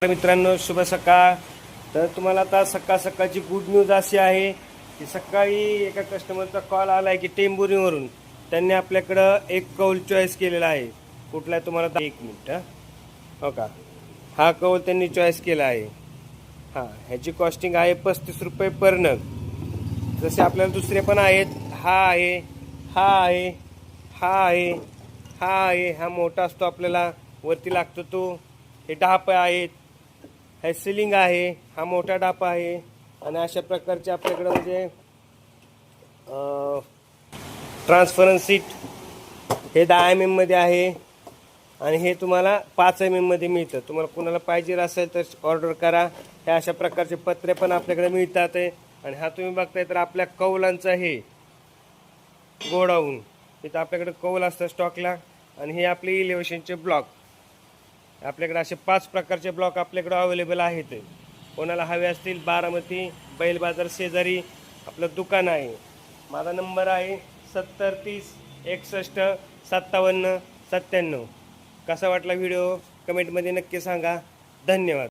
मित्रांनो, शुभ सकाळ. तर तुम्हाला आता सकाळची गुड न्यूज अशी आहे की सकाळी एका कस्टमरचा कॉल आला आहे की टेंभुर्णीवरून त्यांनी आपल्याकडं एक कौल चॉईस केलेला आहे. कुठला आहे तुम्हाला एक मिनिट. हो का, हा कौल त्यांनी चॉईस केला आहे. हां, ह्याची कॉस्टिंग आहे 35 रुपये पर नग. जसे आपल्याला दुसरे पण आहेत. हा आहे, हा आहे, हा आहे, हा आहे. हा मोठा असतो, आपल्याला वरती लागतो तो. हे ढाप आहेत, हे सिलिंग आहे, हा मोठा डापा आहे. आणि अशा प्रकारचे आपल्याकडं म्हणजे ट्रान्सफरन्स सीट हे 10 mm मध्ये आहे आणि हे तुम्हाला 5 mm मध्ये मिळतं. तुम्हाला कुणाला पाहिजे असेल तर ऑर्डर करा. हे अशा प्रकारचे पत्रे पण आपल्याकडे मिळतात आहे. आणि हा तुम्ही बघताय तर आपल्या कौलांचा हे गोडाऊन, इथं आपल्याकडे कौल असतं स्टॉकला. आणि हे आपले इलेव्हेशनचे ब्लॉक. आपल्याकडे असे 5 प्रकारचे ब्लॉक आपल्याकडे अवेलेबल आहेत. कोणाला हवे असतील बारामती बैल बाजार शेजारी आपलं दुकान आहे. माझा नंबर आहे 70 30 61 57 97. कसा वाटला व्हिडिओ कमेंटमध्ये नक्की सांगा. धन्यवाद.